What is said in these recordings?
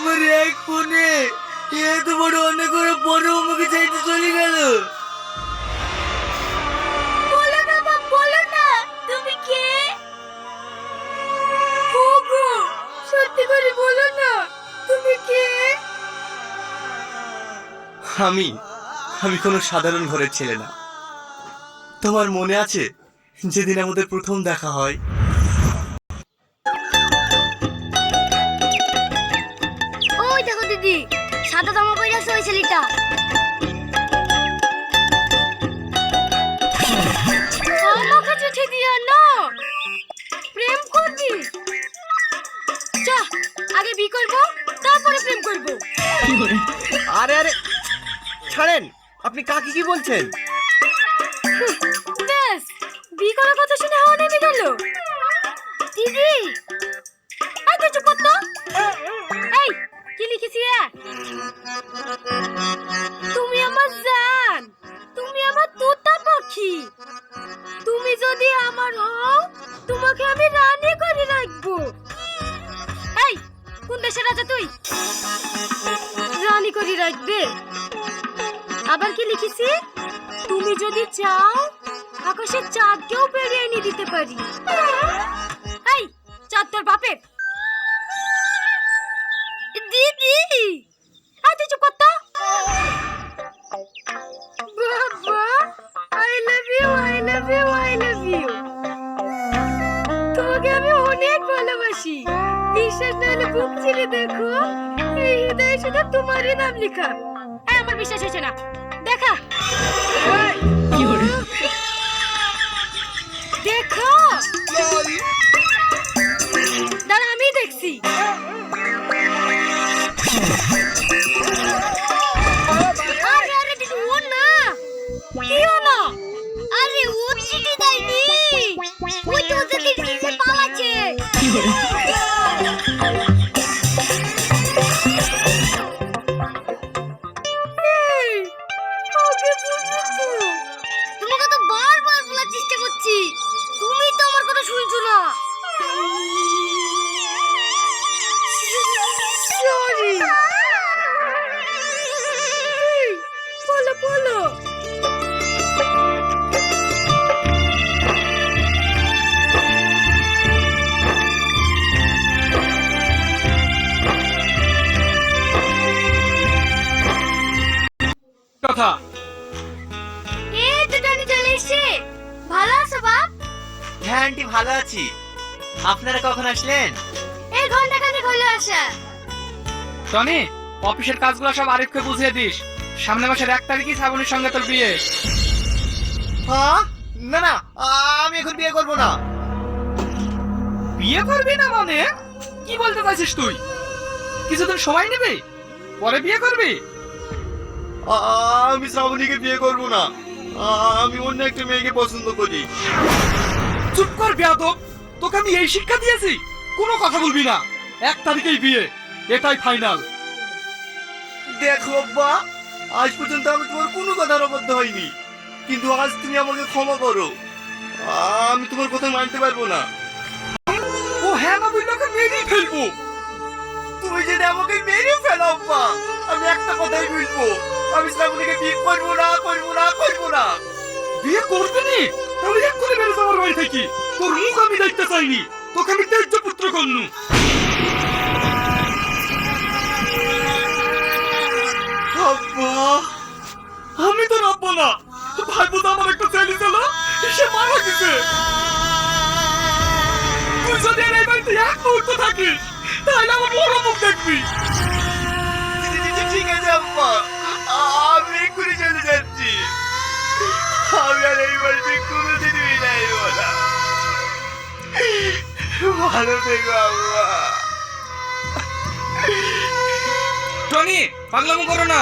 তোমার এক ফোনে এত বড় অনেক বড় আমাকে চাইতে চলে গেল। বলো না বাপ, বলো না তুমি কে? ওগো, সত্যি করে বলো না তুমি কে? আমি আমি কোনো সাধারণ ঘরের ছেলে না। তোমার মনে আছে যেদিন আমাদের প্রথম দেখা হয়? ওই দেখো দিদি, সাদা জামা পরে আছে ওই ছেলেটা। আমাকে চিঠি দিও না, প্রেম করবি? চ, আগে বিয়ে করবো তারপরে প্রেম করবো। আরে আরে ছাড়েন, আপনি কাকে কি বলছেন? ব্যাস, বিয়ে করার কথা শুনে হাওয়া নেমে গেল। দিদি, এই তুই চুপ কর তো। এই, কি লিখেছি? তুমি আমার জান, তুমি আমার তোতা পাখি। তুমি যদি আমার হও, তোমাকে আমি রানী করে রাখবো। এই, কোন দেশের রাজা তুই? রানী করে রাখবে? আবার কি লিখেছি? তুমি যদি চাও, আকাশের চাঁদকেও পেরিয়ে এনে দিতে পারি। এই, চাঁদ তোর বাপের। দিদি, এই তুই চুপ কর তো। বাবা, I love you, I love you, I love you. তোমাকে আমি অনেক ভালোবাসি। বিশ্বাস না হলে বুক চিরে দেখো, এই হৃদয়ে শুধু তোমারই নাম লেখা। আমার বিশ্বাস হচ্ছে না, দেখা। দেখো, দাঁড়া আমি দেখছি। আরে আরে দিদি, ও না, কি হলো? আরে ও চিঠি দেয়নি, ওই তো ওদের দিদি পালাচ্ছে। তোমাকে তো বারবার বলার চেষ্টা করছি, তুমি তো আমার কথা শুনছো না। সরি। বলো বলো। কথা এই তো টনি চলে এসেছে। ভালো আছো বাপ? হ্যাঁ আন্টি, ভালো আছি। আপনারা কখন আসলেন? এই ঘন্টাখানেক হলো আসা। টনি, অফিসের কাজগুলো সব আরিফকে বুঝিয়ে দিস। সামনে মাসের 1 তারিখই শ্রাবণীর সঙ্গে তোর বিয়ে। হ্যাঁ? না না, আমি এখন বিয়ে করব না। বিয়ে করবি না মানে? কি বলতে চাইছিস তুই? কিছুদিন সময় নেবে, পরে বিয়ে করবি? আমি শ্রাবণীকে বিয়ে করব না। আমি অন্য একটা মেয়েকে পছন্দ করি। চুপ কর বেয়াদব, তোকে আমি এই শিক্ষা দিয়েছি? কোনো কথা বলবি না, 1 তারিখেই বিয়ে, এটাই ফাইনাল। দেখো আব্বা, আজ পর্যন্ত আমি তোমার কোনো কথার অবাধ্য হইনি, কিন্তু আজ তুমি আমাকে ক্ষমা করো। আমি তোমার কথা মানতে পারবো না। ও হ্যাঁ না বললে ওকে মেরেই ফেলবো। তুমি যদি আমাকে মেরে ফেলো আব্বা, আমি একটা কথাই বলবো, আমি শ্রাবণীকে বিয়ে করবো না, করবো না, করবো না। বিয়ে করবি নি? তাহলে এক্ষুনি বেরো আমার বাড়ি থেকে। তোর মুখ আমি দেখতে চাইনি, তোকে আমি ত্যায্য পুত্র করনু। আব্বা, আমি তো রাখবো না। ভাইবো তো আমার একটা ছেলে ছিল, সে মারা গেছে। তুই যদি আর এই বাড়িতে 1 মুহূর্ত থাকিস, তাহলে আমার বড় মুখ দেখবি। ঠিক আছে আব্বা, আমি এক্ষুনি চলে যাচ্ছি। আমি আর এই বাড়িতে কোনোদিনই যাইব না। ভালো থেকো আব্বা। টনি, পাগলামো করো না।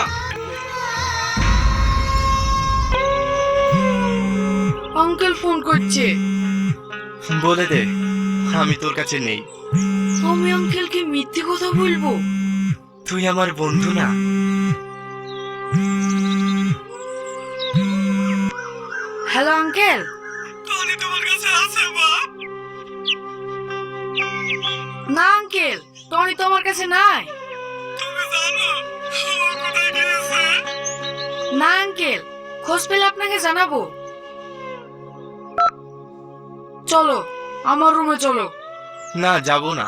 আঙ্কেল ফোন করছে। বলে দে আমি তোর কাছে নেই। আমি আঙ্কেলকে মিথ্যে কথা বলবো? তুই আমার বন্ধু না? Hello uncle. টনি তোমার কাছে আছে বাপ? না আঙ্কেল, টনি তো আমার কাছে নাই। না আঙ্কেল, খোঁজ পেলে আপনাকে জানাবো। চলো আমার রুমে চলো। না, যাব না।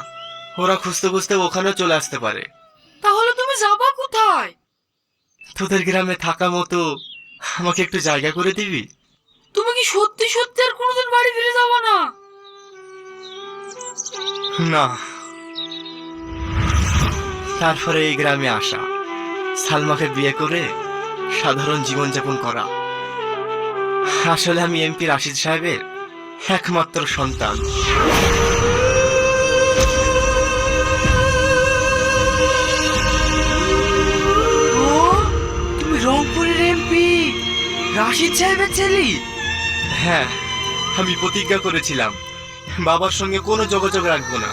ওরা খুঁজতে খুঁজতে ওখানেও চলে আসতে পারে। তাহলে তুমি যাবা কোথায়? তোদের গ্রামে থাকা মতো আমাকে একটু জায়গা করে দিবি? তুমি কি সত্যি সত্যি আর কোনোদিন বাড়ি ফিরে যাবা না? না। তারপরে এই গ্রামে আসা, সালমাকে বিয়ে করে সাধারণ জীবনযাপন করা। আসলে আমি এমপি রাশিদ সাহেবের একমাত্র সন্তান। ও, তুমি রংপুরের এমপি রাশিদ সাহেবের ছেলে? হ্যাঁ, আমি প্রতিজ্ঞা করেছিলাম বাবার সঙ্গে কোনো যোগাযোগ রাখবো না,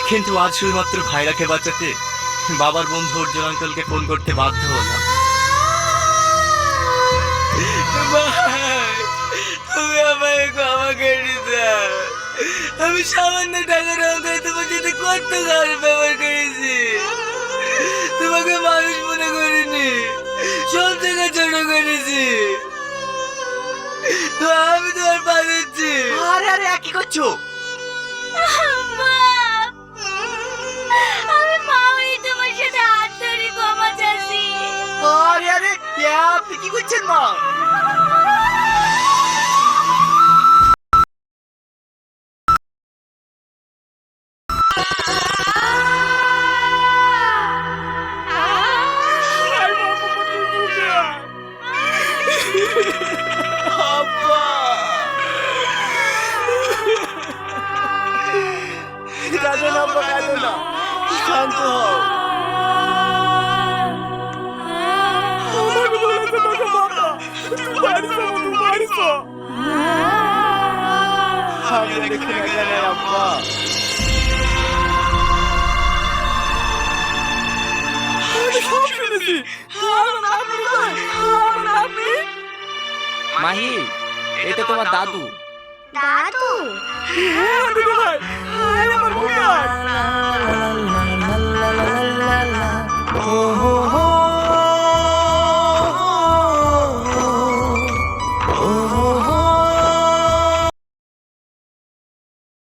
কিন্তু আজ শুধুমাত্র ভাইরাকে বাঁচাতে বাবার বন্ধু অর্জুন আঙ্কেলকে ফোন করতে বাধ্য হলাম। তুমি আমায় ক্ষমা করে দাও। আমি সামান্য টাকার অঙ্কায় তোমার সাথে কত খারাপ ব্যবহার করেছি। তোমাকে মানুষ মনে করিনি, সব থেকে ছোট করেছি। আমি তোমার পা দিচ্ছি। আরে আরে কি করছো? আমি মা হয়ে তোমার সাথে হাত ধরে ক্ষমা চাচ্ছি। আরে আরে আপনি কি করছেন মা? কাঁদো না আব্বা, কাঁদো না, শান্ত হও। আমি আর এখানে গেলে আব্বা। মাহি, এটা তোমার দাদু। দাদু?